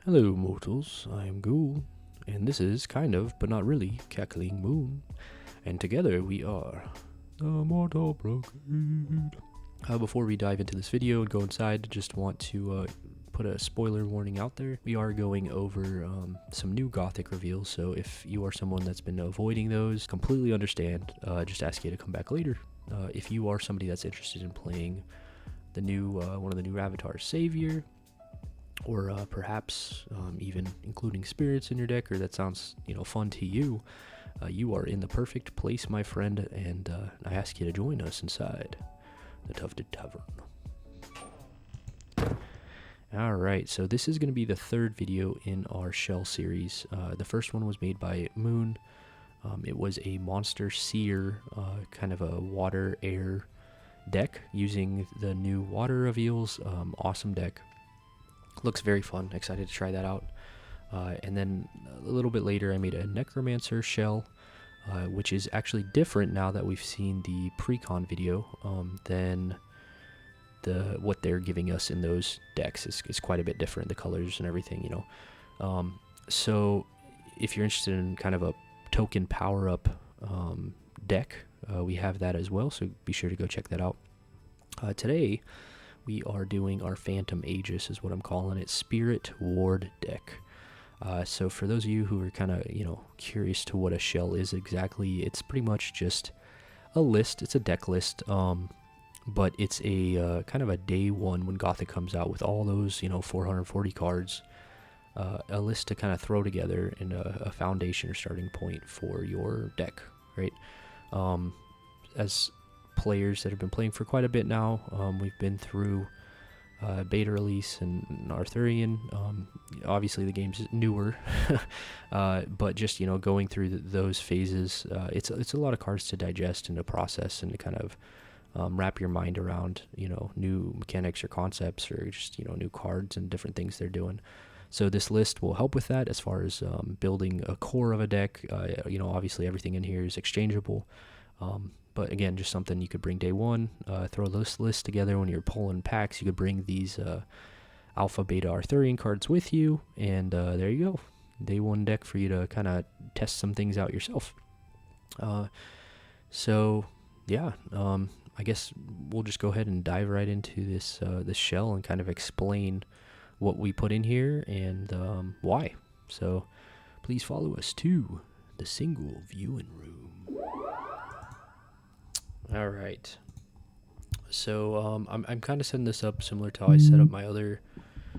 Hello, mortals. I am Ghoul, and this is kind of, but not really, Cackling Moon. And together we are the Mortal Brigade. Before we dive into this video and go inside, just want to put a spoiler warning out there. We are going over some new Gothic reveals, so if you are someone that's been avoiding those, completely understand. Just ask you to come back later. If you are somebody that's interested in playing the new one of the new avatars, Savior, or perhaps even including spirits in your deck, or that sounds fun to you, you are in the perfect place, my friend, and I ask you to join us inside the Tufted Tavern. Alright, so this is going to be the third video in our Shell series. The first one was made by Moon. It was a Monster Seer, kind of a water-air deck using the new water reveals. Awesome deck. Looks very fun. Excited to try that out. And then a little bit later I made a Necromancer Shell, which is actually different now that we've seen the pre-con video than what they're giving us in those decks. Is quite a bit different, the colors and everything, So if you're interested in kind of a token power-up deck, we have that as well, so be sure to go check that out. Today we are doing our Phantom Aegis, is what I'm calling it, Spirit Ward deck. So for those of you who are kind of, curious to what a shell is exactly, it's pretty much just a list. It's a deck list, but it's a kind of a day one when Gothic comes out with all those, 440 cards. A list to kind of throw together and a foundation or starting point for your deck, right? As players that have been playing for quite a bit now, we've been through beta release and Arthurian. Obviously the game's newer, but just going through those phases, it's a lot of cards to digest and to process and to kind of wrap your mind around new mechanics or concepts, or just new cards and different things they're doing. So this list will help with that as far as building a core of a deck. Obviously everything in here is exchangeable. But again, just something you could bring day one, throw this list together when you're pulling packs. You could bring these Alpha, Beta, Arthurian cards with you, and there you go. Day one deck for you to kind of test some things out yourself. So, yeah, I guess we'll just go ahead and dive right into this shell and kind of explain what we put in here and why. So, please follow us to the single viewing room. All right, so I'm kind of setting this up similar to how I set up my other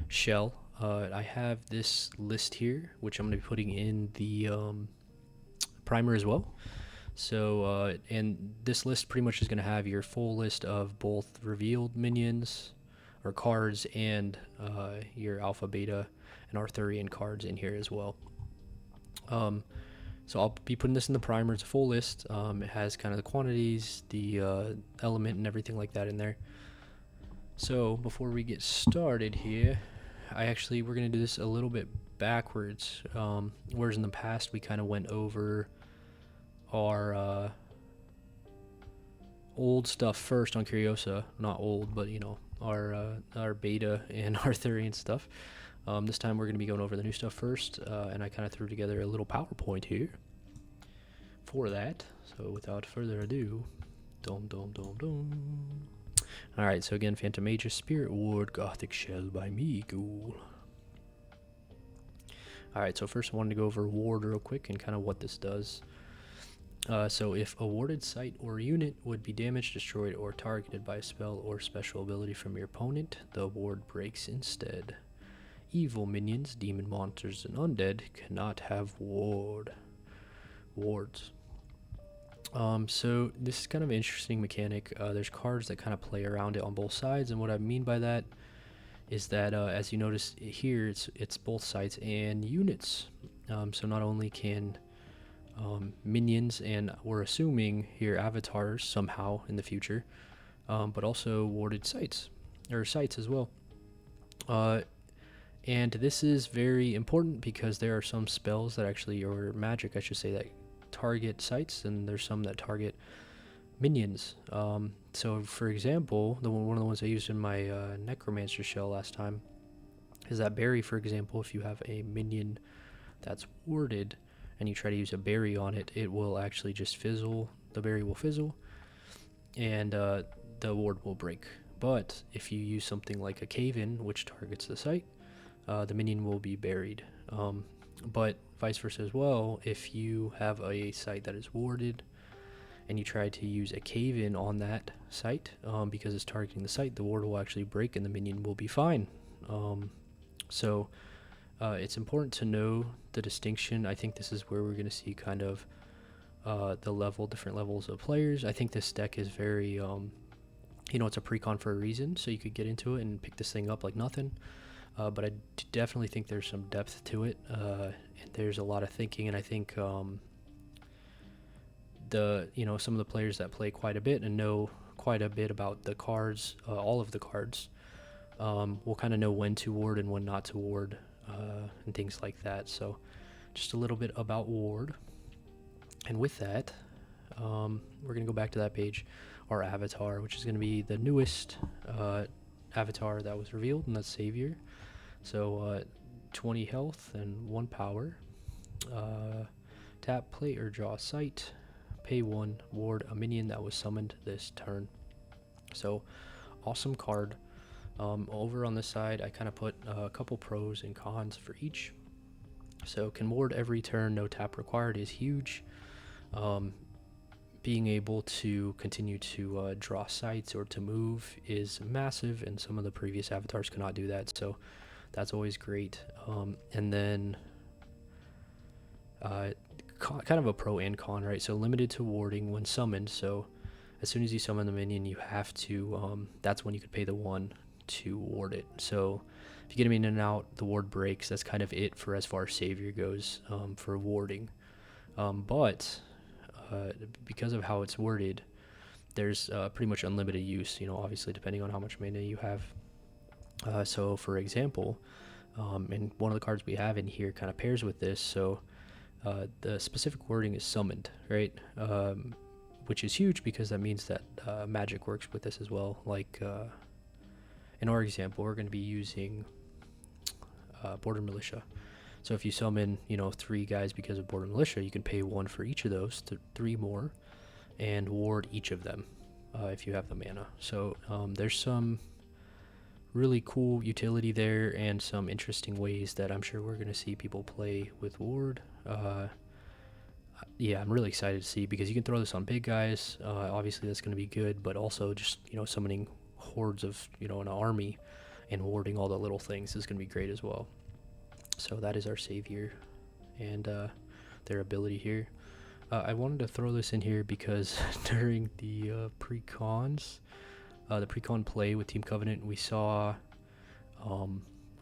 shell. I have this list here, which I'm going to be putting in the primer as well. So, and this list pretty much is going to have your full list of both revealed minions or cards and your Alpha, Beta, and Arthurian cards in here as well. So I'll be putting this in the primer. It's a full list. It has kind of the quantities, the element, and everything like that in there. So before we get started here, we're going to do this a little bit backwards. Whereas in the past we kind of went over our old stuff first on Curiosa. Not old, but our Beta and Arthurian stuff. This time we're going to be going over the new stuff first, and I kind of threw together a little PowerPoint here for that. So without further ado, Alright, so again, Phantom Aegis, Spirit Ward, Gothic Shell by me, Ghoul. Alright, so first I wanted to go over Ward real quick and kind of what this does. So if a warded site or unit would be damaged, destroyed, or targeted by a spell or special ability from your opponent, the ward breaks instead. Evil minions, demon monsters, and undead cannot have wards. So this is kind of an interesting mechanic. There's cards that kind of play around it on both sides, and what I mean by that is that as you notice here, it's both sides and units. So not only can minions, and we're assuming here avatars somehow in the future, but also warded sites as well. And this is very important because there are some spells that actually, or magic I should say, that target sites, and there's some that target minions. So for example, one of the ones I used in my Necromancer shell last time is that berry, for example, if you have a minion that's warded and you try to use a berry on it, it will actually just fizzle. The berry will fizzle, and the ward will break. But if you use something like a cave-in, which targets the site, the minion will be buried. But vice versa as well, if you have a site that is warded and you try to use a cave-in on that site, because it's targeting the site, the ward will actually break and the minion will be fine. So it's important to know the distinction. I think this is where we're going to see kind of different levels of players. I think this deck is very, it's a precon for a reason, so you could get into it and pick this thing up like nothing. But I definitely think there's some depth to it, and there's a lot of thinking, and I think some of the players that play quite a bit and know quite a bit about the cards, all of the cards, will kind of know when to ward and when not to ward, and things like that. So just a little bit about ward. And with that, we're going to go back to that page, our avatar, which is going to be the newest avatar that was revealed, and that's Savior. So 20 health and 1 power. Tap, play, or draw a site. Pay 1, ward a minion that was summoned this turn. So awesome card. Over on this side, I kind of put a couple pros and cons for each. So can ward every turn, no tap required is huge. Being able to continue to draw sites or to move is massive, and some of the previous avatars cannot do that, so that's always great. And then kind of a pro and con, right? So limited to warding when summoned, so as soon as you summon the minion, you have to, that's when you could pay the 1 to ward it. So if you get him in and out, the ward breaks. That's kind of it for as far as Savior goes, for warding. But because of how it's worded, there's pretty much unlimited use, obviously depending on how much mana you have. So for example, and one of the cards we have in here kind of pairs with this, so the specific wording is summoned, right? Which is huge because that means that magic works with this as well. Like in our example, we're going to be using Border Militia. So if you summon, 3 guys because of Border Militia, you can pay 1 for each of those, 3 more, and ward each of them if you have the mana. So there's some really cool utility there and some interesting ways that I'm sure we're going to see people play with ward. Yeah, I'm really excited to see, because you can throw this on big guys. Obviously that's going to be good, but also just, summoning hordes of, an army and warding all the little things is going to be great as well. So that is our Savior and their ability here. I wanted to throw this in here because during the pre-cons, the pre-con play with Team Covenant, we saw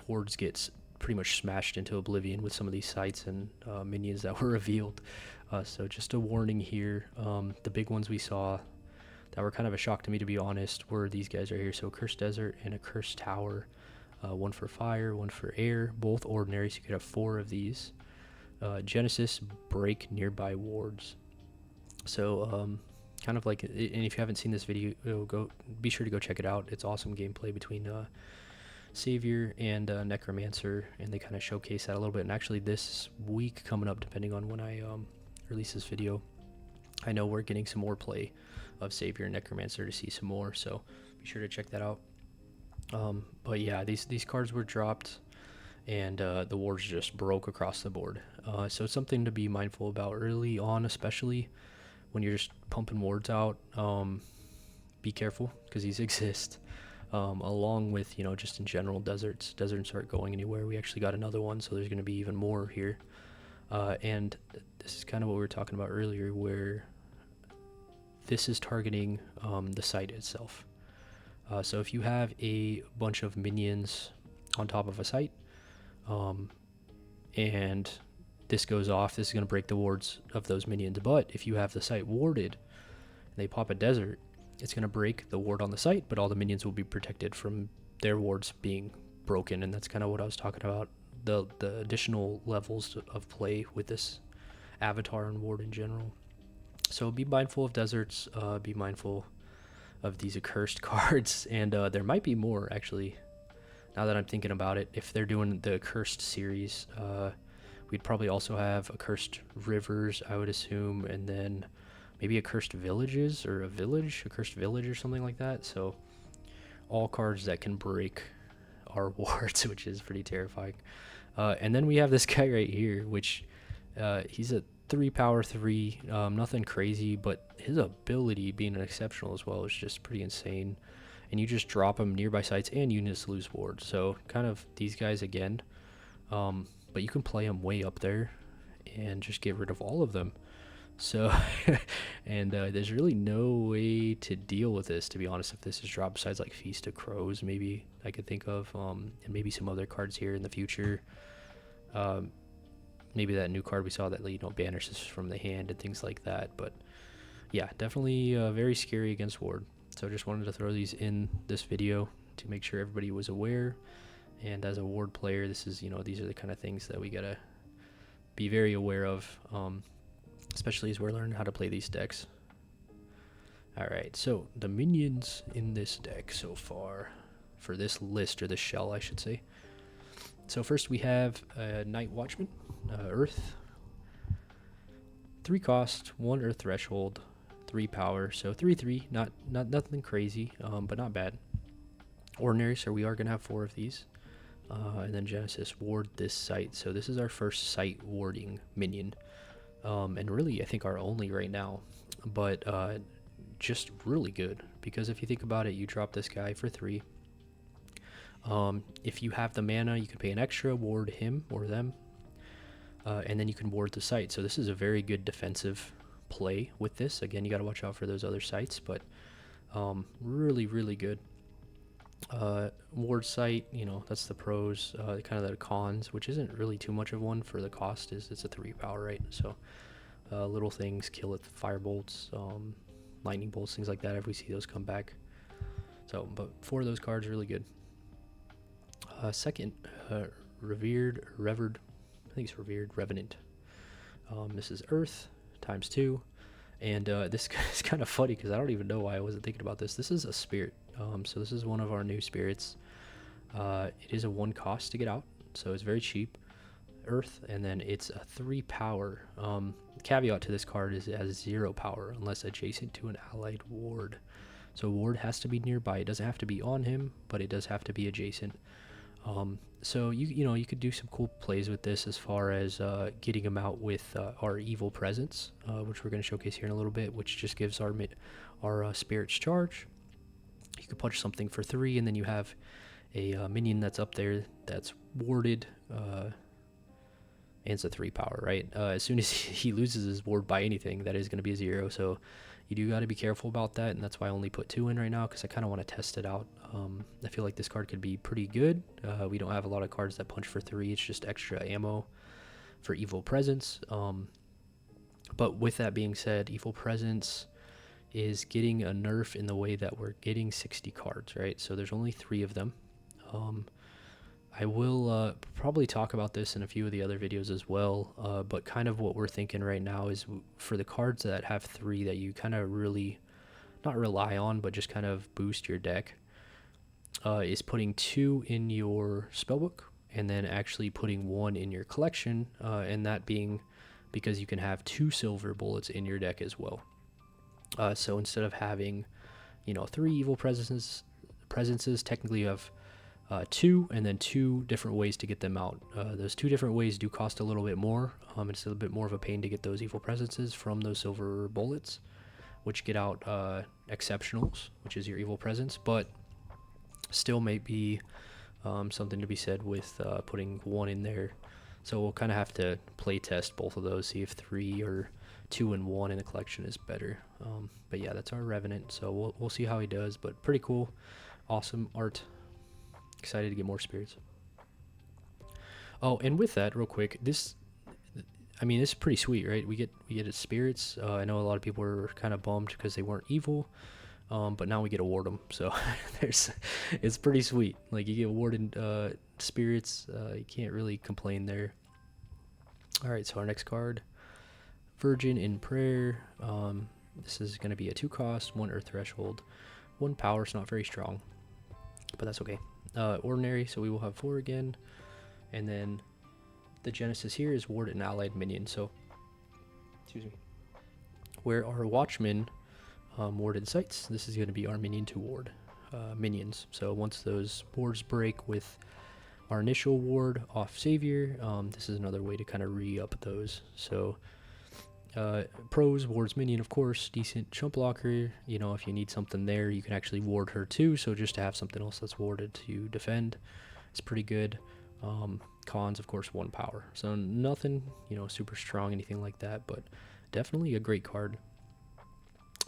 hordes get pretty much smashed into oblivion with some of these sites and minions that were revealed. So just a warning here. The big ones we saw that were kind of a shock to me, to be honest, were these guys right here. So Cursed Desert and a Cursed Tower. 1 for fire, 1 for air, both ordinary, so you could have 4 of these. Genesis, break nearby wards. So kind of like, and if you haven't seen this video, be sure to go check it out. It's awesome gameplay between Savior and Necromancer, and they kind of showcase that a little bit. And actually this week coming up, depending on when I release this video, I know we're getting some more play of Savior and Necromancer to see some more, so be sure to check that out. But yeah, these cards were dropped, and the wards just broke across the board. So it's something to be mindful about early on, especially when you're just pumping wards out. Be careful, because these exist. Along with, just in general, deserts aren't going anywhere. We actually got another one, so there's going to be even more here. And this is kind of what we were talking about earlier, where this is targeting the site itself. So if you have a bunch of minions on top of a site, and this goes off, this is going to break the wards of those minions. But if you have the site warded and they pop a desert, it's going to break the ward on the site, but all the minions will be protected from their wards being broken. And that's kind of what I was talking about, the additional levels of play with this avatar and ward in general. So be mindful of deserts, be mindful of these accursed cards, and there might be more actually now that I'm thinking about it, if they're doing the cursed series, we'd probably also have a cursed rivers, I would assume, and then maybe a cursed villages or a cursed village or something like that. So all cards that can break our wards, which is pretty terrifying. And then we have this guy right here, which he's a 3 power 3, nothing crazy, but his ability being an exceptional as well is just pretty insane. And you just drop him nearby sites and units lose ward. So kind of these guys again, but you can play them way up there and just get rid of all of them. So and there's really no way to deal with this, to be honest. If this is dropped, besides like Feast of Crows, maybe I could think of, and maybe some other cards here in the future. Maybe that new card we saw that, you know, banishes from the hand and things like that. But yeah, definitely very scary against ward. So just wanted to throw these in this video to make sure everybody was aware. And as a ward player, this is, you know, these are the kind of things that we gotta be very aware of, especially as we're learning how to play these decks. Alright, so the minions in this deck so far, for this list, or this shell I should say. So first we have Night Watchman, Earth, 3 cost, 1 Earth Threshold, 3 power, so 3/3, not nothing crazy, but not bad. Ordinary, so we are gonna have 4 of these. And then Genesis, ward this site. So this is our first site warding minion, and really I think our only right now, but just really good, because if you think about it, you drop this guy for 3. If you have the mana, you can pay an extra, ward him or them, and then you can ward the site. So this is a very good defensive play with this. Again, you got to watch out for those other sites, but really good. Ward site, you know, that's the pros. Kind of the cons, which isn't really too much of one for the cost, is it's a 3 power, right? So little things kill it, fire bolts, lightning bolts, things like that if we see those come back. So, but 4 of those cards really good. Second, revered, I think it's revered revenant. This is Earth times 2, and this is kind of funny because I don't even know why I wasn't thinking about this. This is a spirit. So this is one of our new spirits. It is a 1 cost to get out, so it's very cheap. Earth, and then it's a 3 power. Caveat to this card is it has 0 power unless adjacent to an allied ward. So ward has to be nearby. It doesn't have to be on him, but it does have to be adjacent. So you know, you could do some cool plays with this as far as getting him out with our evil presence, which we're going to showcase here in a little bit, which just gives our spirits charge. You could punch something for 3, and then you have a minion that's up there that's warded, and it's a 3 power, right? As soon as he loses his ward by anything, that is going to be a 0. So you do got to be careful about that, and that's why I only put 2 in right now, because I kind of want to test it out. I feel like this card could be pretty good. We don't have a lot of cards that punch for 3. It's just extra ammo for evil presence. But with that being said, evil presence is getting a nerf in the way that we're getting 60 cards, right? So there's only 3 of them. I will probably talk about this in a few of the other videos as well, but kind of what we're thinking right now is for the cards that have 3 that you kind of really not rely on, but just kind of boost your deck, is putting 2 in your spellbook and then actually putting 1 in your collection, and that being because you can have 2 silver bullets in your deck as well. So instead of having, you know, 3 evil presences, technically you have 2, and then 2 different ways to get them out. Those 2 different ways do cost a little bit more. It's a little bit more of a pain to get those evil presences from those silver bullets, which get out exceptionals, which is your evil presence, but still may be something to be said with putting 1 in there. So we'll kind of have to play test both of those, see if 3 or 2 and 1 in the collection is better. But yeah, that's our Revenant, so we'll see how he does, but pretty cool. Awesome art. Excited to get more spirits. Oh, and with that, real quick, this is pretty sweet, right? We get its spirits. I know a lot of people were kind of bummed because they weren't evil, but now we get to ward them. So it's pretty sweet. Like, you get warded spirits. You can't really complain there. All right, so our next card, Virgin in Prayer. This is going to be a 2 cost, 1 Earth Threshold, 1 power. It's not very strong, but that's okay. Ordinary, so we will have 4 again. And then the genesis here is ward and allied minion. So, excuse me. Where our watchmen warded sites, this is going to be our minion to ward minions. So once those wards break with our initial ward off savior, this is another way to kind of re-up those. So pros, wards minion, of course, decent chump blocker. You know, if you need something there, you can actually ward her too. So just to have something else that's warded to defend, it's pretty good. Cons, of course, 1 power. So nothing, you know, super strong, anything like that, but definitely a great card.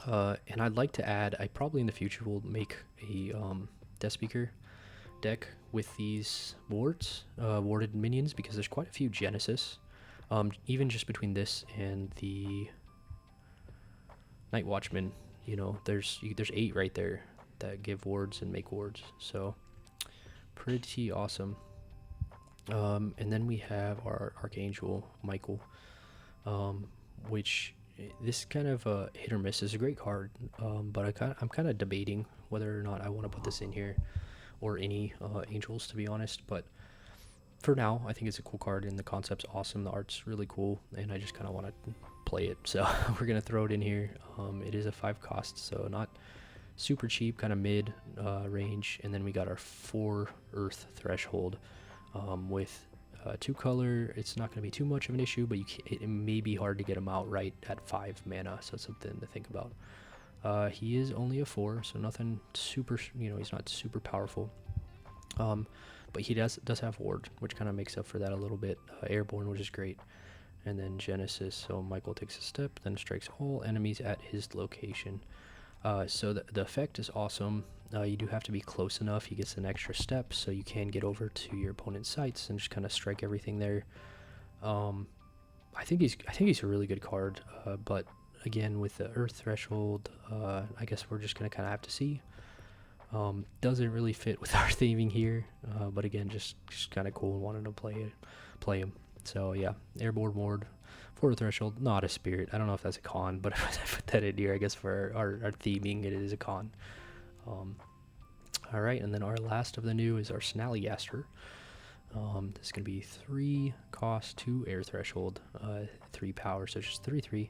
And I'd like to add, I probably in the future will make a Death Speaker deck with these wards, warded minions, because there's quite a few Genesis. Even just between this and the Night Watchman, you know, there's 8 right there that give wards and make wards. So pretty awesome. And then we have our Archangel Michael, which this kind of hit or miss. Is a great card, but I'm kind of debating whether or not I want to put this in here or any angels, to be honest. But for now, I think it's a cool card, and the concept's awesome. The art's really cool, and I just kind of want to play it. So we're gonna throw it in here. It is a 5 cost, so not super cheap, kind of mid range. And then we got our 4 Earth threshold with 2 color. It's not going to be too much of an issue, but it may be hard to get him out right at 5 mana, so it's something to think about. He is only a 4, so nothing super, you know, he's not super powerful. But he does have ward, which kind of makes up for that a little bit. Airborne, which is great. And then Genesis, so Michael takes a step, then strikes all enemies at his location. So the effect is awesome. You do have to be close enough. He gets an extra step, so you can get over to your opponent's sites and just kind of strike everything there. I think he's a really good card. But again, with the Earth Threshold, I guess we're just gonna kind of have to see. Doesn't really fit with our theming here, but again, just kind of cool and wanted to play him. So yeah, Airborne Ward. 4 threshold, not a spirit. I don't know if that's a con, but if I put that in here, I guess for our theming, it is a con. Alright, and then our last of the new is our Snallygaster. This is going to be 3 cost, 2 air threshold, 3 power, so just 3/3.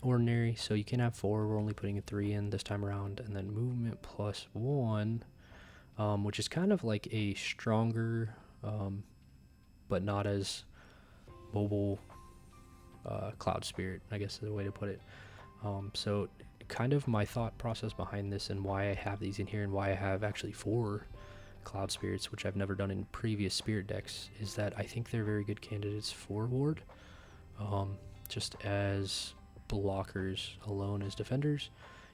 Ordinary, so you can have 4. We're only putting a 3 in this time around, and then movement plus 1, which is kind of like a stronger, but not as mobile Cloud Spirit, I guess is the way to put it. So kind of my thought process behind this and why I have these in here and why I have actually 4 Cloud Spirits, which I've never done in previous Spirit decks, is that I think they're very good candidates for ward. Just as blockers alone as defenders,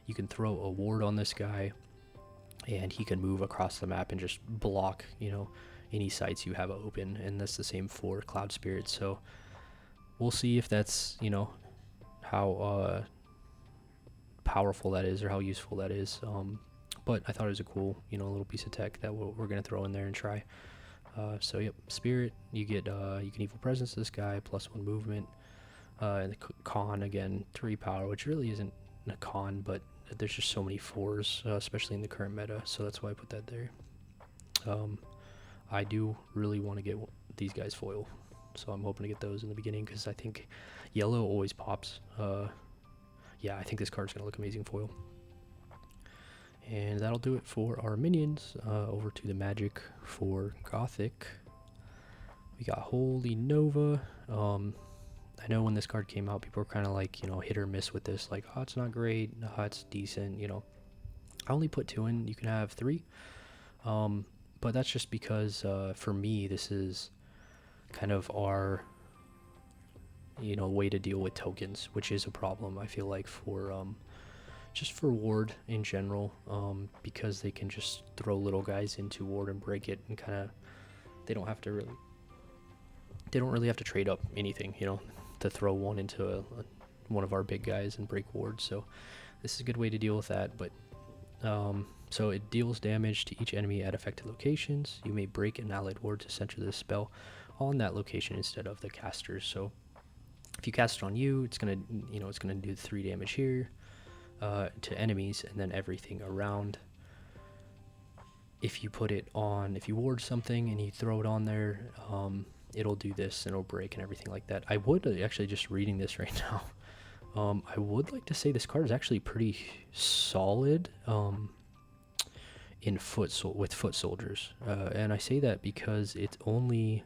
you can throw a ward on this guy and he can move across the map and just block, you know, any sites you have open, and that's the same for Cloud Spirits. So we'll see if that's, you know, how powerful that is or how useful that is. But I thought it was a cool, you know, little piece of tech that we're gonna throw in there and try. So yep, Spirit, you get you can Evil Presence this guy, +1 movement. And the con, again, 3 power, which really isn't a con, but there's just so many 4s, especially in the current meta, so that's why I put that there. I do really want to get these guys foil, so I'm hoping to get those in the beginning, because I think yellow always pops. Yeah, I think this card's going to look amazing foil. And that'll do it for our minions. Over to the magic for Gothic. We got Holy Nova. I know when this card came out, people were kind of like, you know, hit or miss with this. Like, oh, it's not great. Oh, it's decent, you know. I only put 2 in. You can have 3. But that's just because, for me, this is kind of our, you know, way to deal with tokens, which is a problem, I feel like, for, just for ward in general, because they can just throw little guys into ward and break it, and kind of, they don't really have to trade up anything, you know, to throw one into one of our big guys and break wards. So this is a good way to deal with that. But so it deals damage to each enemy at affected locations. You may break an allied ward to center the spell on that location instead of the casters. So if you cast it on you, it's gonna, you know, it's gonna do 3 damage here to enemies, and then everything around if you put it on, if you ward something and you throw it on there, it'll do this and it'll break and everything like that. I would actually, just reading this right now, I would like to say this card is actually pretty solid in with foot soldiers, and I say that because it's only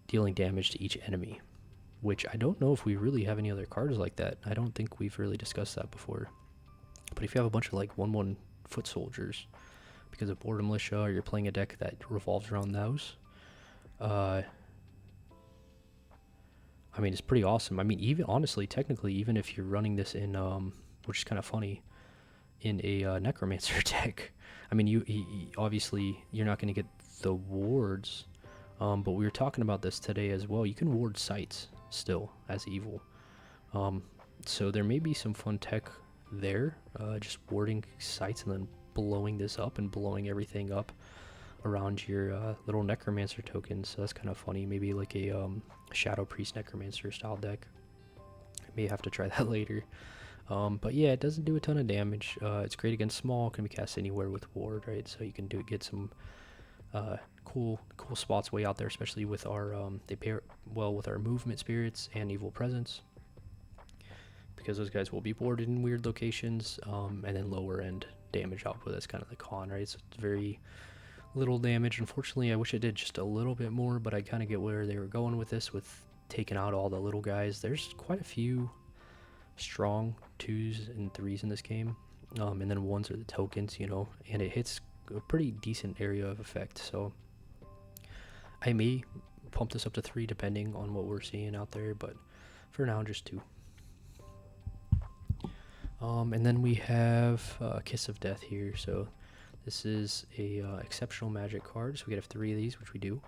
dealing damage to each enemy, which I don't know if we really have any other cards like that. I don't think we've really discussed that before. But if you have a bunch of like 1/1 foot soldiers because of Border Militia, or you're playing a deck that revolves around those, I mean, it's pretty awesome. I mean, even honestly, technically, even if you're running this in, which is kind of funny, in a Necromancer deck, I mean, you obviously you're not going to get the wards, but we were talking about this today as well. You can ward sites still as evil, so there may be some fun tech there, just warding sites and then blowing this up and blowing everything up around your little Necromancer tokens. So that's kind of funny. Maybe like a Shadow Priest Necromancer style deck. I may have to try that later. But yeah, it doesn't do a ton of damage. It's great against small. Can be cast anywhere with ward, right? So you can get some cool spots way out there, especially with our they pair well with our movement spirits and evil presence, because those guys will be warded in weird locations, and then lower end damage output. That's kind of the con, right? So it's very little damage. Unfortunately, I wish it did just a little bit more, but I kind of get where they were going with this, with taking out all the little guys. There's quite a few strong 2s and 3s in this game, and then 1s are the tokens, you know, and it hits a pretty decent area of effect. So I may pump this up to 3 depending on what we're seeing out there, but for now just 2. And then we have Kiss of Death here. So this is a exceptional magic card, so we get 3 of these, which we do.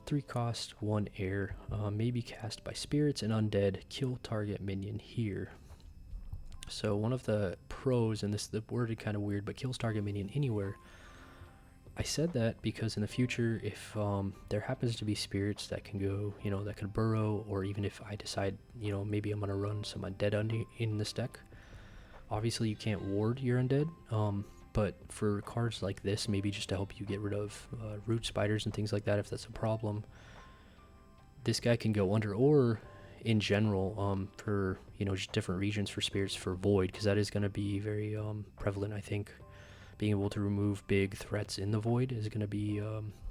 3 cost, 1 air, may be cast by spirits and undead, kill target minion here. So one of the pros, and this the worded kind of weird, but kills target minion anywhere. I said that because in the future, if there happens to be spirits that can go, you know, that could burrow, or even if I decide, you know, maybe I'm going to run some undead in this deck, obviously you can't ward your undead, but for cards like this, maybe just to help you get rid of root spiders and things like that, if that's a problem, this guy can go under, or in general, for, you know, just different regions for spirits for void, because that is going to be very prevalent. I think being able to remove big threats in the void is going to be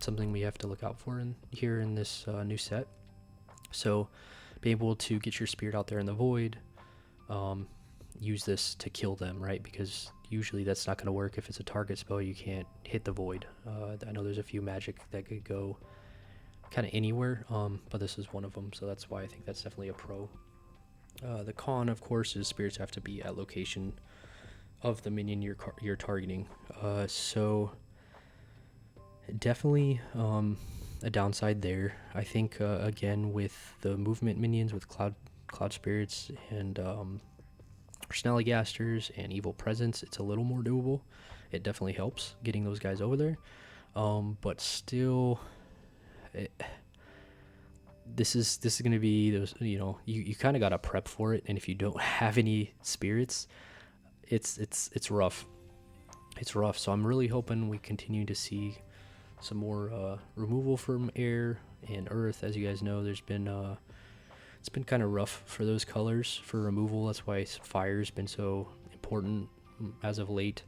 something we have to look out for here in this new set. So being able to get your spirit out there in the void, use this to kill them, right? Because usually that's not going to work. If it's a target spell, you can't hit the void. I know there's a few magic that could go kind of anywhere, but this is one of them, so that's why I think that's definitely a pro. The con, of course, is spirits have to be at location of the minion you're targeting. So definitely a downside there. I think again, with the movement minions, with cloud spirits and Snellygasters and evil presence, it's a little more doable. It definitely helps getting those guys over there, but still, this is going to be those, you know, you kind of got to prep for it, and if you don't have any spirits, it's rough. It's rough. So I'm really hoping we continue to see some more removal from air and earth. As you guys know, there's been it's been kind of rough for those colors for removal. That's why fire's been so important as of late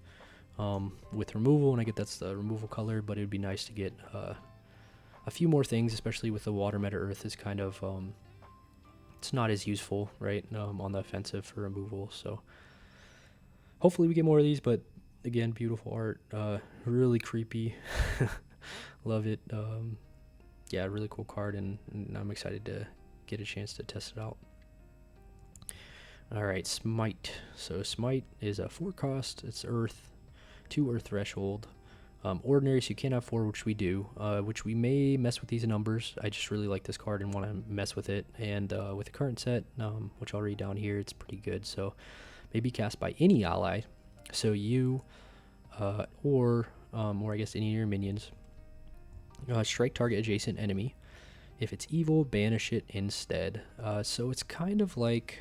with removal, and I get that's the removal color, but it would be nice to get a few more things, especially with the water meta. Earth is kind of it's not as useful, right, on the offensive for removal. So hopefully we get more of these, but again, beautiful art, really creepy. Love it. Yeah, really cool card, and I'm excited to get a chance to test it out. All right, Smite. So Smite is a 4 cost. It's Earth, 2 Earth threshold. Ordinary, so you can't have 4, which we do, which we may mess with these numbers. I just really like this card and want to mess with it. And with the current set, which I'll read down here, it's pretty good. So may be cast by any ally, so you or I guess any of your minions. Strike target adjacent enemy. If it's evil, banish it instead. So it's kind of like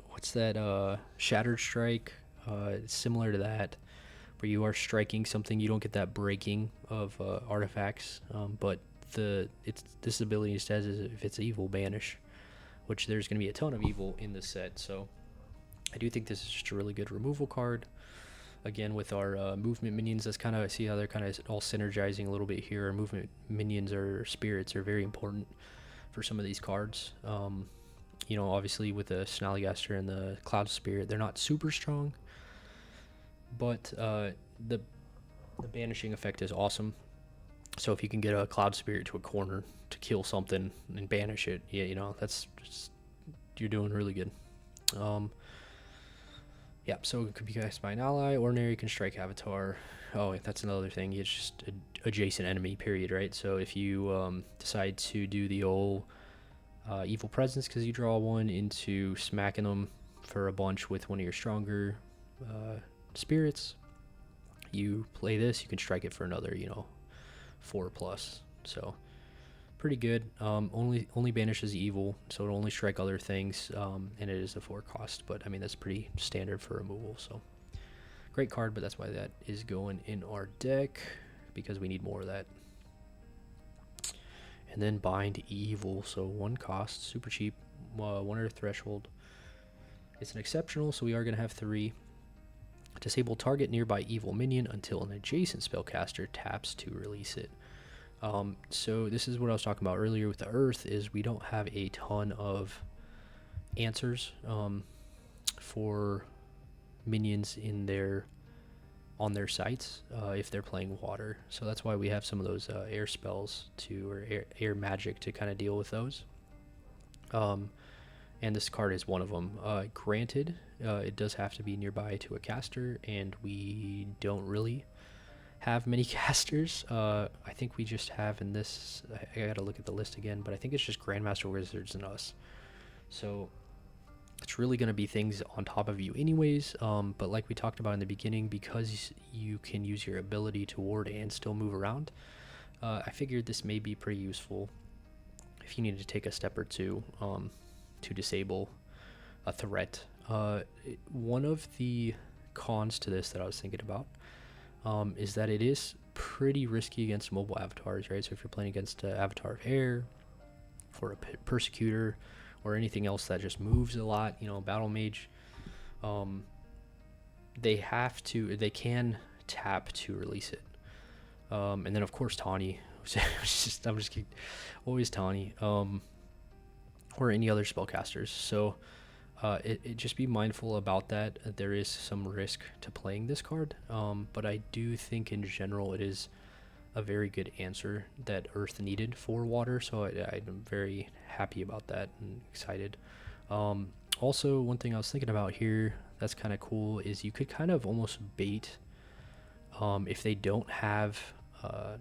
what's that? Shattered Strike. It's similar to that, where you are striking something. You don't get that breaking of artifacts, but this ability says is if it's evil, banish, which there's going to be a ton of evil in this set. So I do think this is just a really good removal card. Again, with our movement minions, that's kind of, see how they're kind of all synergizing a little bit here. Our movement minions or spirits are very important for some of these cards. You know, obviously with the Snallygaster and the Cloud Spirit, they're not super strong, but the banishing effect is awesome. So if you can get a Cloud Spirit to a corner to kill something and banish it, yeah, you know, that's just, you're doing really good. Yeah, so it could be cast by an ally. Ordinary can strike avatar. Oh, that's another thing. It's just adjacent enemy, period, right? So if you decide to do the old evil presence because you draw one into smacking them for a bunch with one of your stronger spirits, you play this, you can strike it for another, you know, 4+. So pretty good. Only banishes evil, so it'll only strike other things, and it is a 4 cost, but I mean that's pretty standard for removal. So great card, but that's why that is going in our deck, because we need more of that. And then bind evil, so 1 cost, super cheap, 1 Earth threshold. It's an exceptional, so we are going to have 3. Disable target nearby evil minion until an adjacent spellcaster taps to release it. So this is what I was talking about earlier with the Earth, is we don't have a ton of answers for minions in on their sites if they're playing water. So that's why we have some of those air spells or air magic to kind of deal with those. And this card is one of them. Granted, it does have to be nearby to a caster, and we don't really have many casters. I think we just have in this, I gotta look at the list again, but I think it's just Grandmaster Wizards and us. So it's really going to be things on top of you anyways, but like we talked about in the beginning, because you can use your ability to ward and still move around, I figured this may be pretty useful if you need to take a step or two to disable a threat. One of the cons to this that I was thinking about is that it is pretty risky against mobile avatars, right? So if you're playing against an avatar of air or a persecutor or anything else that just moves a lot, you know, battle mage, they can tap to release it. And then of course Tawny, I'm just kidding, always Tawny, or any other spellcasters. So it just be mindful about that. There is some risk to playing this card, but I do think in general it is a very good answer that Earth needed for water, so I'm very happy about that and excited. Also, one thing I was thinking about here that's kind of cool is you could kind of almost bait if they don't have,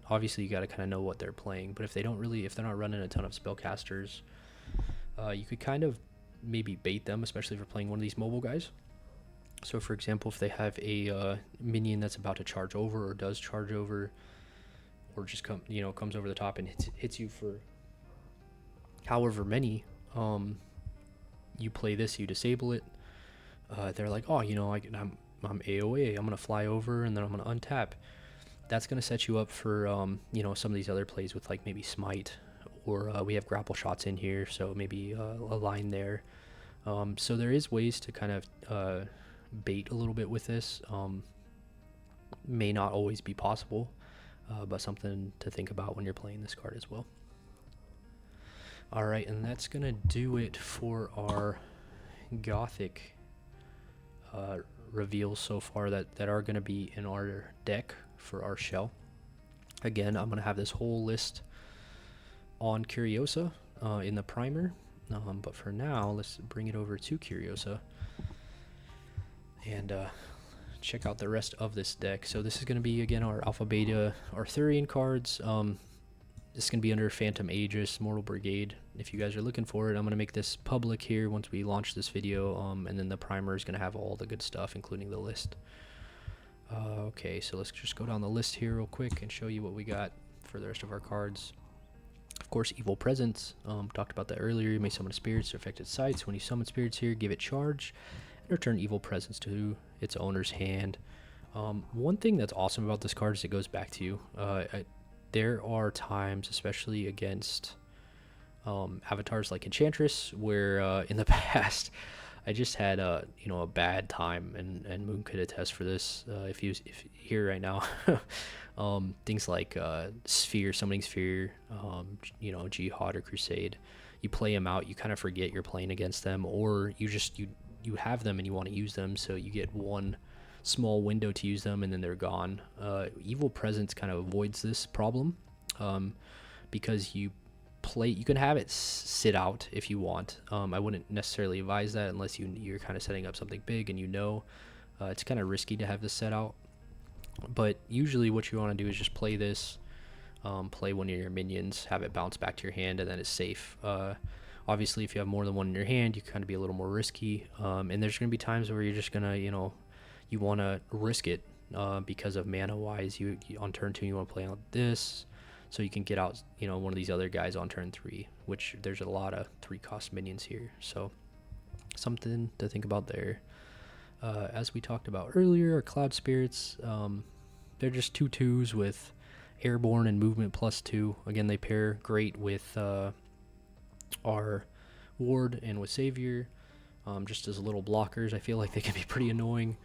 obviously you got to kind of know what they're playing, but if they're not running a ton of spellcasters, you could kind of maybe bait them, especially if you're playing one of these mobile guys. So for example, if they have a minion that's about to charge over or does charge over, or just comes over the top and hits you for however many, you play this, you disable it, they're like, oh, you know, I'm AOA, I'm gonna fly over and then I'm gonna untap. That's gonna set you up for some of these other plays with like maybe smite, or we have grapple shots in here, so maybe a line there. So there is ways to kind of bait a little bit with this. May not always be possible, but something to think about when you're playing this card as well. Alright, and that's going to do it for our Gothic reveals so far that are going to be in our deck for our shell. Again, I'm going to have this whole list on Curiosa in the primer, but for now, let's bring it over to Curiosa and check out the rest of this deck. So this is going to be, again, our Alpha Beta Arthurian cards. This is going to be under Phantom Aegis, Mortal Brigade. If you guys are looking for it, I'm going to make this public here once we launch this video, and then the primer is going to have all the good stuff, including the list. Okay, so let's just go down the list here real quick and show you what we got for the rest of our cards. Of course, Evil Presence. Talked about that earlier. You may summon spirits to affected sites. When you summon spirits here, give it charge. return Evil Presence to its owner's hand. One thing that's awesome about this card is it goes back to you. There are times, especially against avatars like Enchantress, where in the past I just had a bad time, and Moon could attest for this. If here right now, things like Sphere, Summoning Sphere, Jihad or Crusade, you play them out, you kind of forget you're playing against them, or you have them and you want to use them, so you get one small window to use them and then they're gone. Evil Presence kind of avoids this problem, because you can have it sit out if you want. I wouldn't necessarily advise that unless you're kind of setting up something big and it's kind of risky to have this set out. But usually what you want to do is just play this, play one of your minions, have it bounce back to your hand, and then it's safe. Obviously if you have more than one in your hand, you kind of be a little more risky, and there's going to be times where you're just gonna you want to risk it, because of mana wise. You on turn 2 you want to play on this, so you can get out one of these other guys on turn 3, which there's a lot of 3-cost minions here, so something to think about there. As we talked about earlier, our Cloud Spirits, they're just 2/2s with Airborne and Movement +2. Again, they pair great with our Ward and with Savior, just as little blockers. I feel like they can be pretty annoying.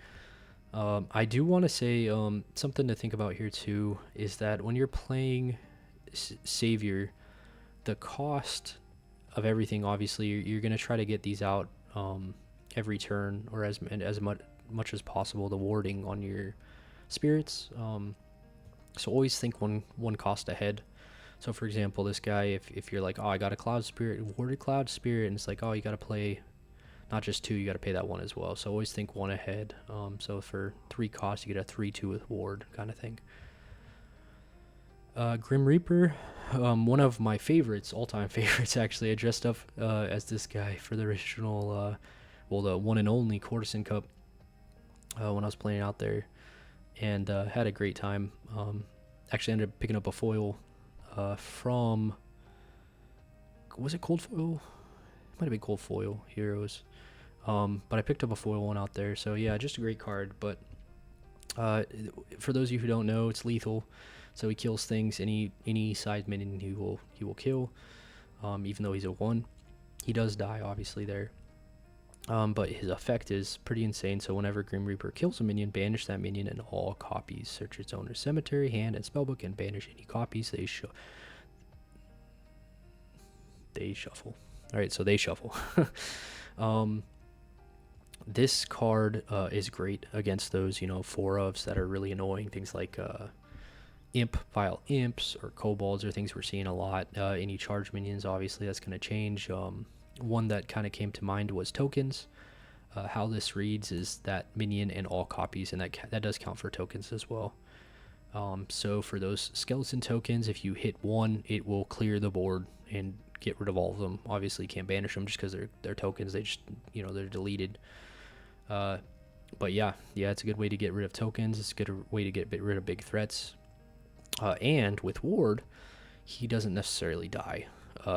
I do want to say something to think about here too is that when you're playing Savior, the cost of everything, obviously you're going to try to get these out every turn, or as much as possible, the warding on your spirits. So always think one cost ahead. So for example, this guy, if you're like, oh, I got a Cloud Spirit, warded Cloud Spirit, and it's like, oh, you got to play not just 2, you got to pay that 1 as well. So always think 1 ahead. So for 3 costs, you get a 3/2 with ward kind of thing. Grim Reaper, one of my favorites, all-time favorites actually. I dressed up as this guy for the original, the one and only Courtesan Cup when I was playing out there, and had a great time. Actually ended up picking up a foil from, was it Cold Foil? It might have been Cold Foil Heroes, but I picked up a foil one out there. So yeah, just a great card. But for those of you who don't know, it's lethal. So he kills things, any size minion he will kill, even though he's a 1. He does die, obviously, there. But his effect is pretty insane. So whenever Grim Reaper kills a minion, banish that minion and all copies. Search its owner's cemetery, hand, and spellbook, and banish any copies they shuffle. Alright, so they shuffle. This card is great against those, 4-ofs that are really annoying. Things like Vile Imps or Kobolds are things we're seeing a lot. Any charge minions, obviously, that's going to change. One that kind of came to mind was tokens. How this reads is that minion and all copies, and that does count for tokens as well. So for those skeleton tokens, if you hit 1, it will clear the board and get rid of all of them. Obviously, you can't banish them just because they're tokens. They just, they're deleted. But yeah, it's a good way to get rid of tokens. It's a good way to get rid of big threats. And with Ward, he doesn't necessarily die,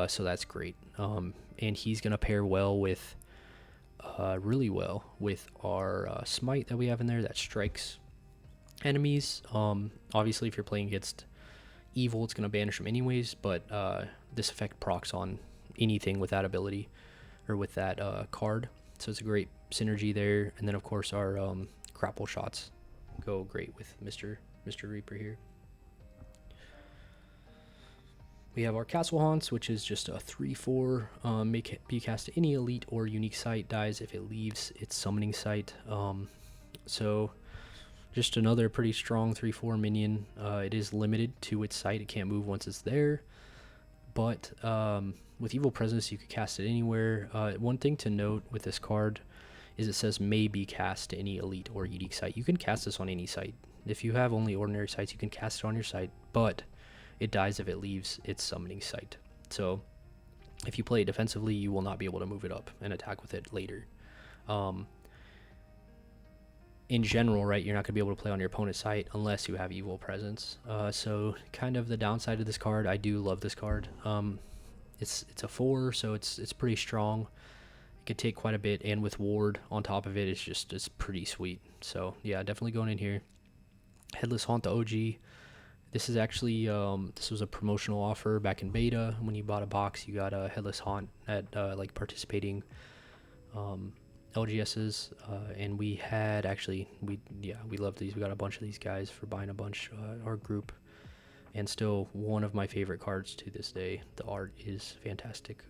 so that's great. And he's going to pair well with, really well with our Smite that we have in there that strikes enemies. Obviously, if you're playing against evil, it's going to banish them anyways, but this effect procs on anything with that ability or with that card. So it's a great synergy there. And then, of course, our grapple shots go great with Mr. Reaper here. We have our Castle Haunts, which is just a 3/4, be cast to any elite or unique site, dies if it leaves its summoning site. So just another pretty strong 3/4 minion. It is limited to its site. It can't move once it's there. But with Evil Presence, you could cast it anywhere. One thing to note with this card is it says may be cast to any elite or unique site. You can cast this on any site. If you have only ordinary sites, you can cast it on your site, but it dies if it leaves its summoning site. So if you play it defensively, you will not be able to move it up and attack with it later. In general, right, you're not going to be able to play on your opponent's site unless you have Evil Presence. So kind of the downside of this card, I do love this card. It's a 4, so it's pretty strong. It could take quite a bit, and with ward on top of it, it's pretty sweet. So yeah, definitely going in here. Headless Haunt, the OG. This is actually this was a promotional offer back in beta. When you bought a box, you got a Headless Haunt at like participating LGSs, and we had actually we love these. We got a bunch of these guys for buying a bunch. Our group, and still one of my favorite cards to this day. The art is fantastic.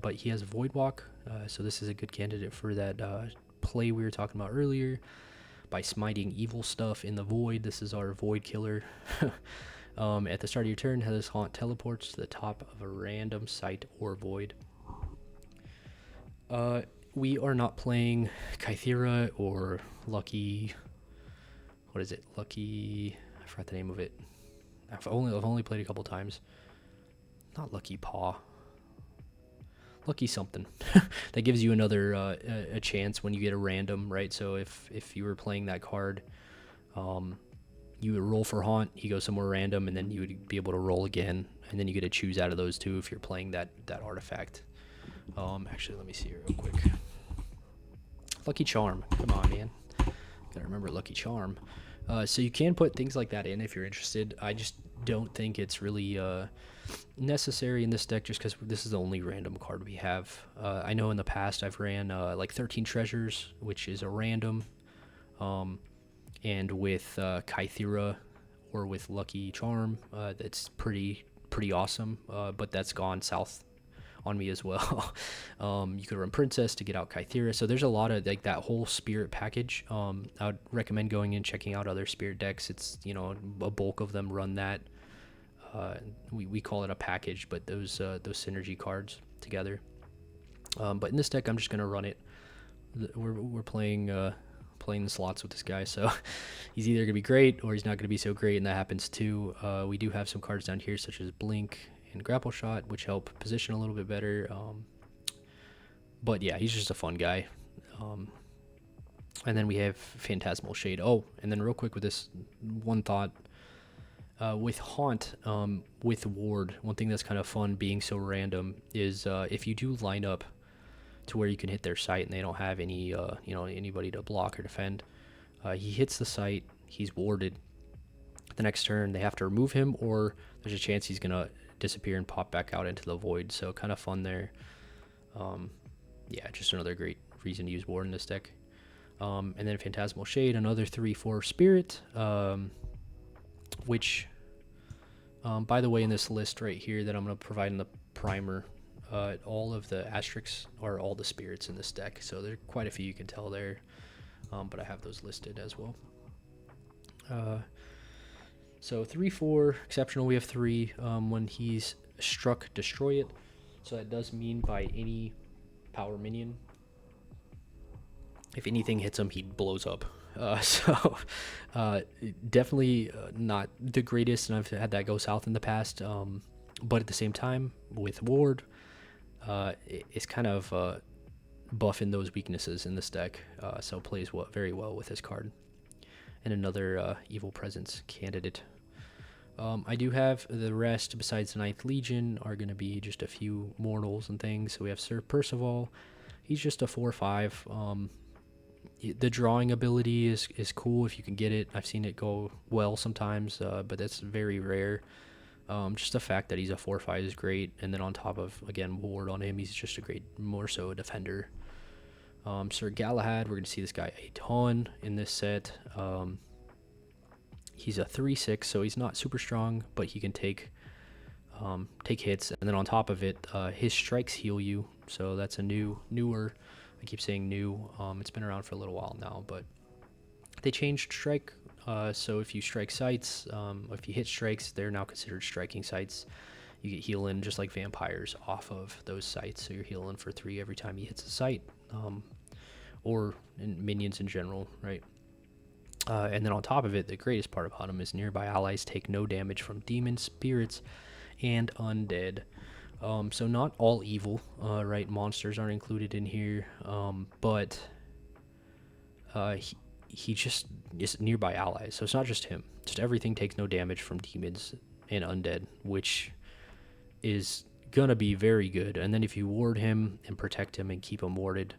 But he has Void Walk, so this is a good candidate for that play we were talking about earlier. By smiting evil stuff in the void. This is our void killer. At the start of your turn, Headless Haunt teleports to the top of a random site or void. We are not playing Kythera or Lucky. What is it? Lucky. I forgot the name of it. I've only played a couple times. Not Lucky Paw. Lucky something. That gives you another a chance when you get a random, right? So if you were playing that card, you would roll for Haunt, he goes somewhere random, and then you would be able to roll again, and then you get to choose out of those two if you're playing that artifact. Actually, let me see here real quick. Lucky Charm. Come on, man. Gotta remember Lucky Charm. So you can put things like that in if you're interested. I just don't think it's really necessary in this deck, just because this is the only random card we have. I know in the past I've ran like 13 Treasures, which is a random, and with Kythera or with Lucky Charm, that's pretty awesome. But that's gone south on me as well. You could run Princess to get out Kythera. So there's a lot of like that whole spirit package. I would recommend going and checking out other spirit decks. It's, you know, a bulk of them run that. We call it a package, but those synergy cards together. But in this deck, I'm just gonna run it. We're playing the slots with this guy, so he's either gonna be great or he's not gonna be so great, and that happens too. We do have some cards down here such as Blink and Grapple Shot, which help position a little bit better. But yeah, he's just a fun guy. And then we have Phantasmal Shade. Oh, and then real quick with this one thought. With Haunt, with Ward, one thing that's kind of fun being so random is if you do line up to where you can hit their site and they don't have any, anybody to block or defend, he hits the site, he's warded. The next turn, they have to remove him, or there's a chance he's gonna disappear and pop back out into the void. So kind of fun there. Yeah, just another great reason to use Ward in this deck. And then Phantasmal Shade, another 3/4 spirit. Which, by the way, in this list right here that I'm going to provide in the primer, all of the asterisks are all the spirits in this deck. So there are quite a few you can tell there, but I have those listed as well. So 3/4, exceptional, we have 3. When he's struck, destroy it. So that does mean by any power minion. If anything hits him, he blows up. So definitely not the greatest, and I've had that go south in the past. But at the same time, with Ward, it's kind of buffing those weaknesses in this deck. So plays very well with this card. And another Evil Presence candidate. I do have the rest, besides the 9th Legion, are going to be just a few mortals and things. So we have Sir Percival. He's just a 4/5. The drawing ability is cool if you can get it. I've seen it go well sometimes, but that's very rare. Just the fact that he's a 4/5 is great, and then on top of, again, Ward on him, he's just a great, more so a defender. Sir Galahad, we're going to see this guy a ton in this set. He's a 3/6, so he's not super strong, but he can take hits, and then on top of it, his strikes heal you, so that's a newer. I keep saying new. It's been around for a little while now, but they changed strike. So if you strike sites, if you hit strikes, they're now considered striking sites. You get healing just like vampires off of those sites. So you're healing for 3 every time he hits a site, or minions in general, right? And then on top of it, the greatest part about him is nearby allies take no damage from demons, spirits, and undead. So not all evil, right? Monsters aren't included in here, but he just is nearby allies. So it's not just him. Just everything takes no damage from demons and undead, which is gonna be very good. And then if you ward him and protect him and keep him warded,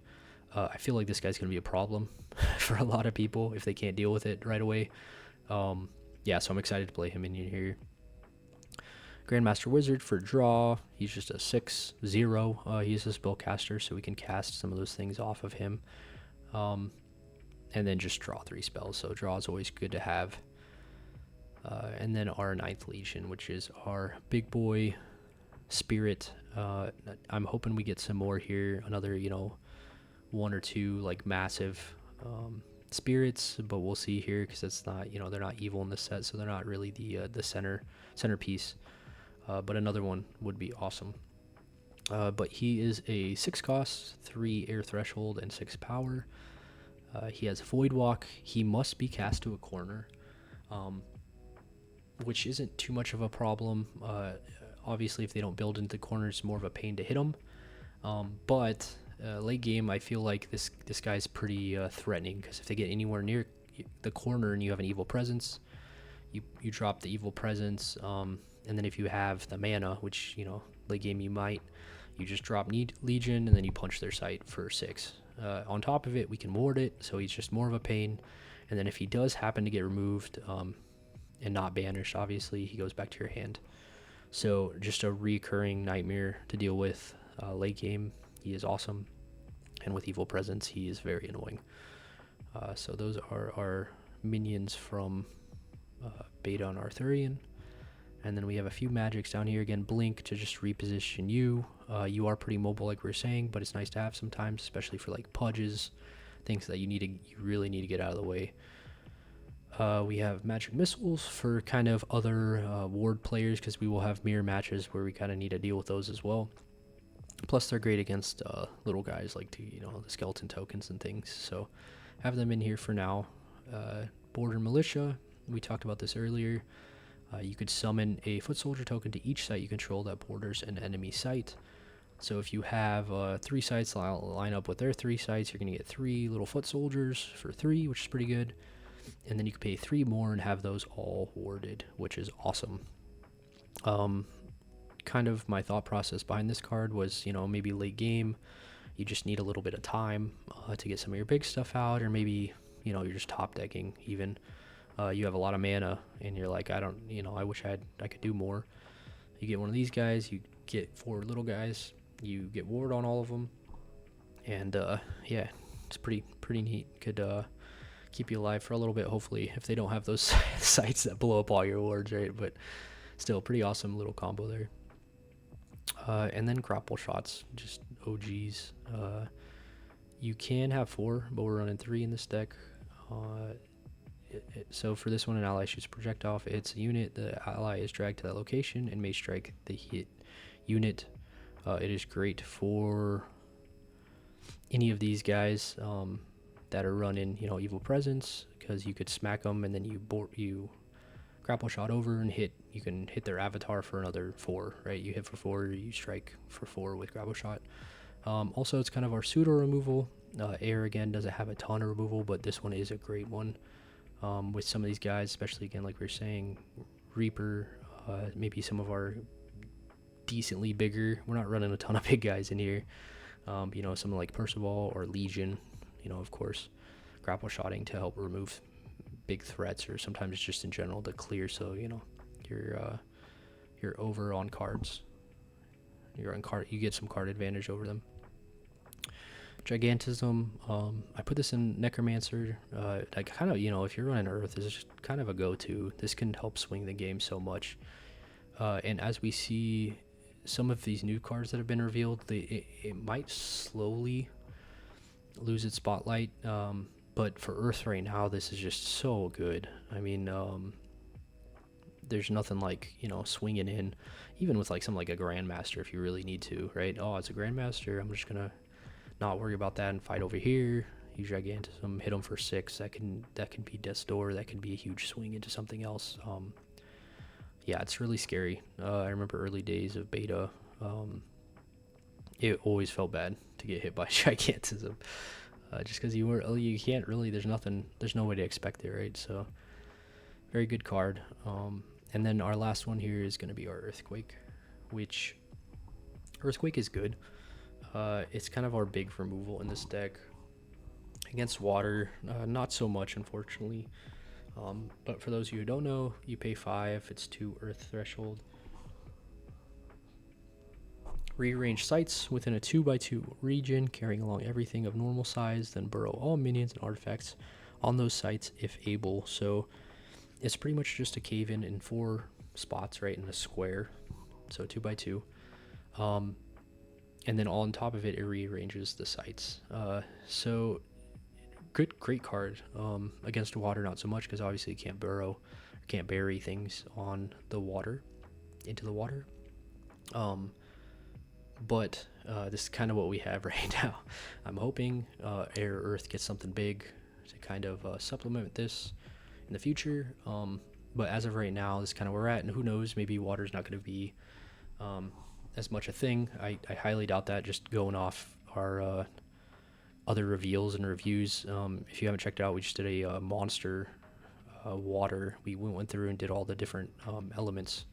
I feel like this guy's gonna be a problem for a lot of people if they can't deal with it right away. Yeah, so I'm excited to play him in here. Grandmaster Wizard for draw. He's just a 6/0. He's a spellcaster, so we can cast some of those things off of him. And then just draw 3 spells. So draw is always good to have. And then our 9th Legion, which is our big boy spirit. I'm hoping we get some more here. Another, 1 or 2 like massive spirits, but we'll see here because it's not, they're not evil in this set, so they're not really the centerpiece. But another one would be awesome. But he is a 6 cost, 3 air threshold, and 6 power. He has Void Walk. He must be cast to a corner, which isn't too much of a problem. Obviously, if they don't build into the corner, it's more of a pain to hit them. But late game, I feel like this guy's pretty threatening, because if they get anywhere near the corner and you have an evil presence, you drop the evil presence, and then if you have the mana, which late game you just drop Legion and then you punch their sight for 6. On top of it, we can ward it, so he's just more of a pain. And then if he does happen to get removed and not banished, obviously he goes back to your hand. So just a recurring nightmare to deal with late game. He is awesome, and with evil presence he is very annoying. So those are our minions from beta on Arthurian. And then we have a few magics down here. Again, Blink to just reposition you. You are pretty mobile, like we were saying, but it's nice to have sometimes, especially for like pudges, things that you really need to get out of the way. We have magic missiles for kind of other ward players, because we will have mirror matches where we kind of need to deal with those as well. Plus, they're great against little guys like the skeleton tokens and things. So have them in here for now. Border Militia, we talked about this earlier. You could summon a foot soldier token to each site you control that borders an enemy site. So if you have 3 sites line up with their 3 sites, you're going to get 3 little foot soldiers for 3, which is pretty good. And then you can pay 3 more and have those all warded, which is awesome. Kind of my thought process behind this card was, maybe late game, you just need a little bit of time to get some of your big stuff out, or maybe, you're just top decking even. You have a lot of mana and you're like, I wish I could do more. You get one of these guys, you get 4 little guys, you get ward on all of them, and yeah, it's pretty neat. Could keep you alive for a little bit, hopefully, if they don't have those sites that blow up all your wards, right? But still, pretty awesome little combo there. And then grapple shots, just OGs. You can have 4, but we're running 3 in this deck. So for this one, an ally shoots a projectile off its unit. The ally is dragged to that location and may strike the hit unit. It is great for any of these guys that are running, evil presence, because you could smack them and then you grapple shot over and you can hit their avatar for another 4, right? You hit for 4, you strike for 4 with grapple shot. Also, it's kind of our pseudo removal. Air again doesn't have a ton of removal, but this one is a great one. With some of these guys, especially again, like we were saying, Reaper, maybe some of our decently bigger, we're not running a ton of big guys in here, something like Percival or Legion, of course, grapple shotting to help remove big threats, or sometimes just in general to clear, so you're over on cards, you get some card advantage over them. Gigantism, I put this in Necromancer. I kind of, if you're running Earth, this is just kind of a go-to. This can help swing the game so much. And as we see some of these new cards that have been revealed, it might slowly lose its spotlight. But for Earth right now, this is just so good. I mean, there's nothing like, swinging in, even with like something like a Grandmaster if you really need to, right? Oh, it's a Grandmaster, I'm just going to not worry about that and fight over here. Use Gigantism, hit them for 6. That can be Death's Door. That can be a huge swing into something else. Yeah, it's really scary. I remember early days of beta. It always felt bad to get hit by Gigantism, just because you can't really. There's no way to expect it, right? So very good card. And then our last one here is going to be our Earthquake, which Earthquake is good. It's kind of our big removal in this deck. Against water, not so much, unfortunately. But for those of you who don't know, you pay 5. It's 2 Earth threshold. Rearrange sites within a 2x2 region, carrying along everything of normal size, then burrow all minions and artifacts on those sites if able. So it's pretty much just a cave in 4 spots, right, in a square. So 2x2. And then on top of it, it rearranges the sites. So great card. Against water, not so much, because obviously you can't burrow, can't bury things on the water, into the water. But this is kind of what we have right now. I'm hoping Air Earth gets something big to kind of supplement this in the future. But as of right now, this is kind of where we're at, and who knows, maybe water's not going to be as much a thing. I highly doubt that, just going off our other reveals and reviews. If you haven't checked it out, we just did a monster water. We went through and did all the different elements,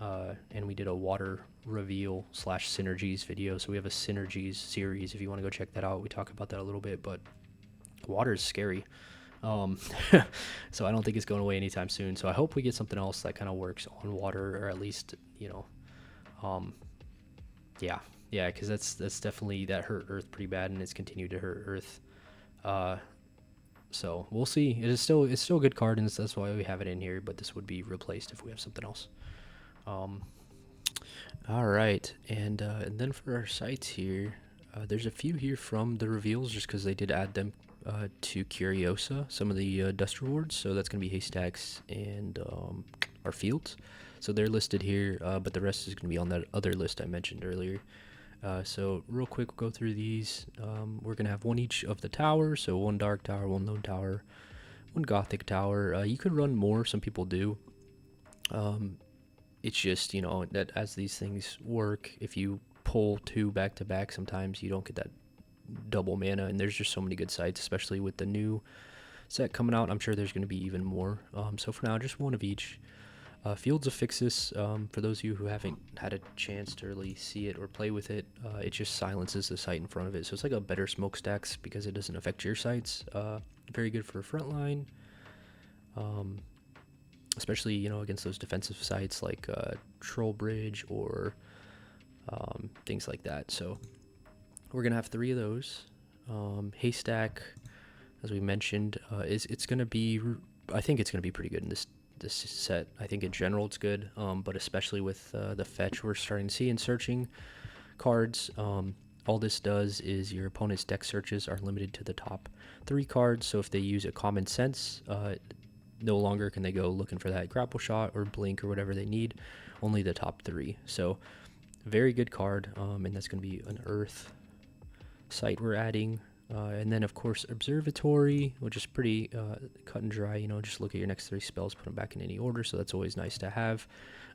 and we did a water reveal / synergies video. So we have a synergies series if you want to go check that out. We talk about that a little bit, but water is scary. So I don't think it's going away anytime soon. So I hope we get something else that kind of works on water, or at least, yeah, because that's definitely, that hurt Earth pretty bad, and it's continued to hurt Earth. So we'll see. It's still a good card, and that's why we have it in here. But this would be replaced if we have something else. All right, and then for our sites here, there's a few here from the reveals, just because they did add them to Curiosa, some of the dust rewards. So that's going to be haystacks and our fields. So they're listed here, but the rest is going to be on that other list I mentioned earlier. So real quick, we'll go through these. We're going to have one each of the towers, so 1 dark tower, 1 lone tower, 1 gothic tower. You could run more, some people do. It's just, that as these things work, if you pull 2 back to back, sometimes you don't get that double mana, and there's just so many good sites, especially with the new set coming out. I'm sure there's going to be even more. So for now, just 1 of each. Fields of Fixus, for those of you who haven't had a chance to really see it or play with it, it just silences the site in front of it. So it's like a better smokestacks because it doesn't affect your sites. Very good for frontline, especially, against those defensive sites like Troll Bridge or things like that. So we're going to have 3 of those. Haystack, as we mentioned, it's going to be, I think it's going to be pretty good in this set. I think in general it's good, but especially with the fetch we're starting to see in searching cards. All this does is your opponent's deck searches are limited to the top 3 cards, so if they use a common sense, no longer can they go looking for that grapple shot or blink or whatever they need, only the top 3. So very good card, and that's going to be an earth site we're adding. And then, of course, Observatory, which is pretty cut and dry. Just look at your next 3 spells, put them back in any order, so that's always nice to have.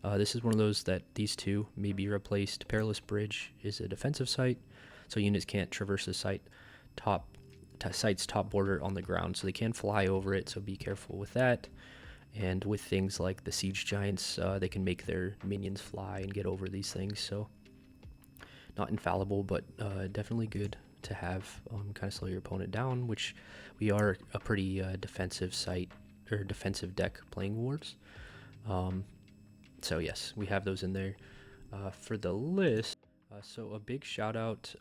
This is one of those that these 2 may be replaced. Perilous Bridge is a defensive site, so units can't traverse the site's top border on the ground, so they can fly over it, so be careful with that. And with things like the Siege Giants, they can make their minions fly and get over these things, so not infallible, but definitely good to have, kind of slow your opponent down, which we are a pretty defensive site, or defensive deck playing Wards. So yes, we have those in there. For the list, so a big shout out,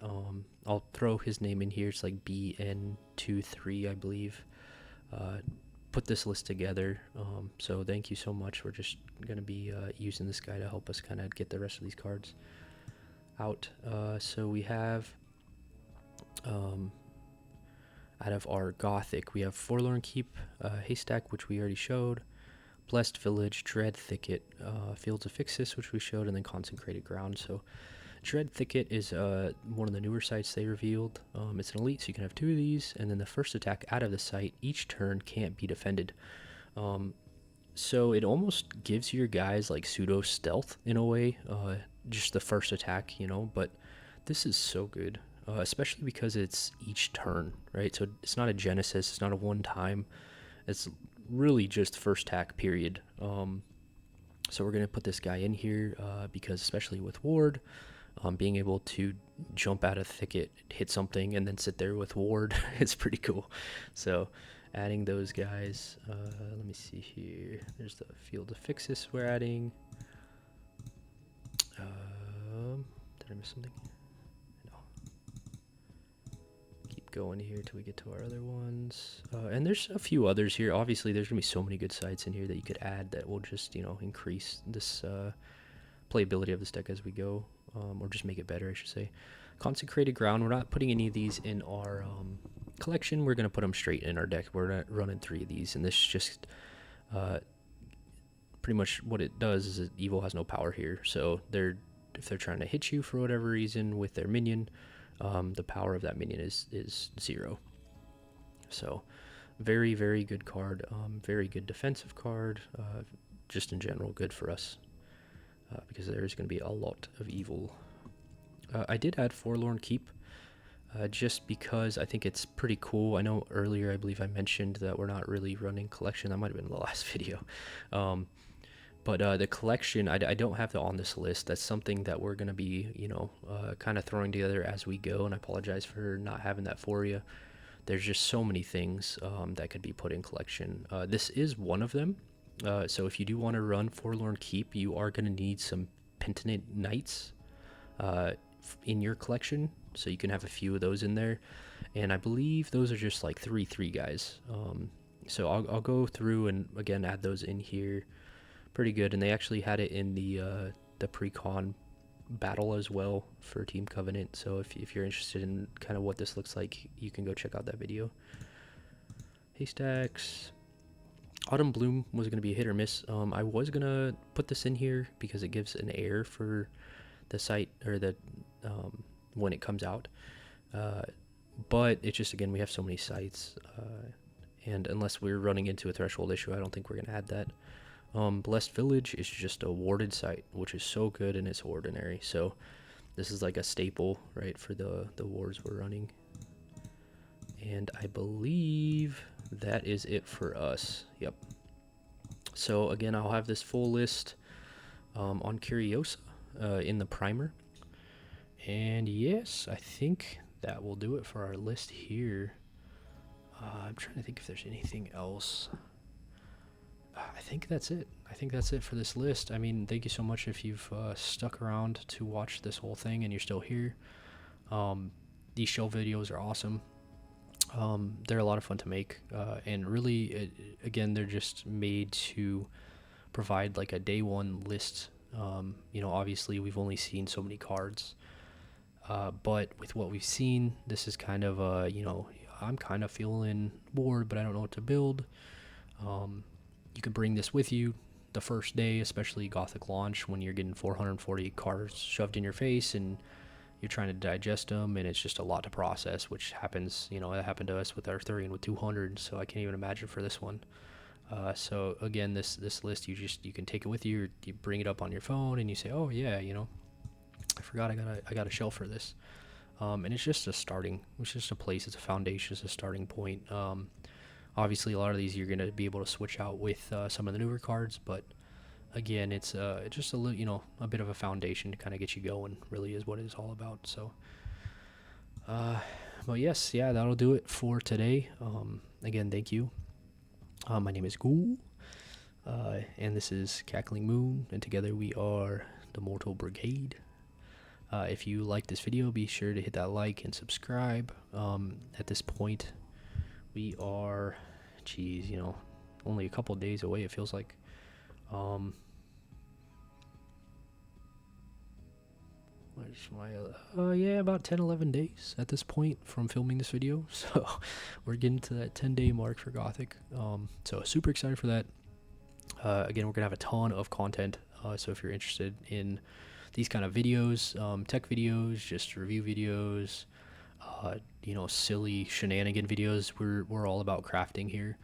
I'll throw his name in here, it's like BN23, I believe, put this list together, so thank you so much. We're just going to be using this guy to help us kind of get the rest of these cards out. So we have, out of our Gothic, we have Forlorn Keep, Haystack, which we already showed, Blessed Village, Dread Thicket, Fields of Fixus, which we showed, and then Consecrated Ground. So Dread Thicket is one of the newer sites they revealed. It's an elite, so you can have 2 of these, and then the first attack out of the site each turn can't be defended. So it almost gives your guys like pseudo stealth in a way, just the first attack, but this is so good. Especially because it's each turn, right? So it's not a Genesis, it's not a one-time, it's really just first attack, period. So we're going to put this guy in here because especially with Ward, Being able to jump out of thicket, hit something, and then sit there with ward is pretty cool. So adding those guys, let me see here. There's the field of fixus we're adding. Did I miss something? No. Keep going here till we get to our other ones. And there's a few others here. Obviously, there's gonna be so many good sites in here that you could add that will just, increase this playability of this deck as we go, or just make it better, I should say. Consecrated Ground, we're not putting any of these in our collection. We're going to put them straight in our deck. We're not running 3 of these, and this just pretty much what it does is that evil has no power here. So if they're trying to hit you for whatever reason with their minion, the power of that minion is 0. So very, very good card. Very good defensive card. Just in general, good for us. Because there's going to be a lot of evil. I did add Forlorn Keep, just because I think it's pretty cool. I know earlier, I believe I mentioned that we're not really running collection. That might have been the last video. But the collection, I don't have that on this list. That's something that we're going to be, kind of throwing together as we go. And I apologize for not having that for you. There's just so many things that could be put in collection. This is one of them. So if you do want to run Forlorn Keep, you are going to need some Penitent Knights in your collection, so you can have a few of those in there. And I believe those are just like 3/3 guys. So I'll go through and again add those in here. Pretty good, and they actually had it in the pre-con battle as well for Team Covenant. So if you're interested in kind of what this looks like, you can go check out that video. Haystacks. Autumn Bloom was going to be a hit or miss. I was going to put this in here because it gives an air for the site, or the when it comes out. But it's just, again, we have so many sites. And unless we're running into a threshold issue, I don't think we're going to add that. Blessed Village is just a warded site, which is so good and it's ordinary. So this is like a staple, right, for the wards we're running. And I believe that is it for us. Yep. So again, I'll have this full list on Curiosa in the primer. And yes, I think that will do it for our list here. I'm trying to think if there's anything else. I think that's it. I think that's it for this list. I mean, thank you so much if you've stuck around to watch this whole thing and you're still here. These shell videos are awesome. They're a lot of fun to make, and really, again, they're just made to provide like a day one list. Obviously we've only seen so many cards, but with what we've seen, this is kind of I'm kind of feeling bored, but I don't know what to build. You can bring this with you the first day, especially Gothic launch, when you're getting 440 cards shoved in your face and you're trying to digest them, and it's just a lot to process, which happens, that happened to us with Arthurian with 200, so I can't even imagine for this one. So again, this list, you can take it with you, or you bring it up on your phone and you say, oh yeah, I forgot I got a shell for this. And it's just it's just a place, it's a foundation, it's a starting point. Obviously a lot of these you're going to be able to switch out with some of the newer cards, but again, it's just a little, a bit of a foundation to kind of get you going, really is what it's all about. So, but yes, yeah, that'll do it for today. Again, thank you. My name is Ghoul, and this is Cackling Moon, and together we are the Mortal Brigade. If you like this video, be sure to hit that like and subscribe. At this point, we are, only a couple days away, it feels like. About 10-11 days at this point from filming this video, so we're getting to that 10-day mark for Gothic. So super excited for that. Again, we're gonna have a ton of content, so if you're interested in these kind of videos, tech videos, just review videos, silly shenanigan videos, we're all about crafting here.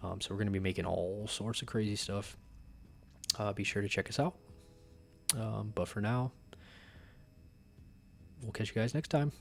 So we're gonna be making all sorts of crazy stuff. Be sure to check us out. But for now, we'll catch you guys next time.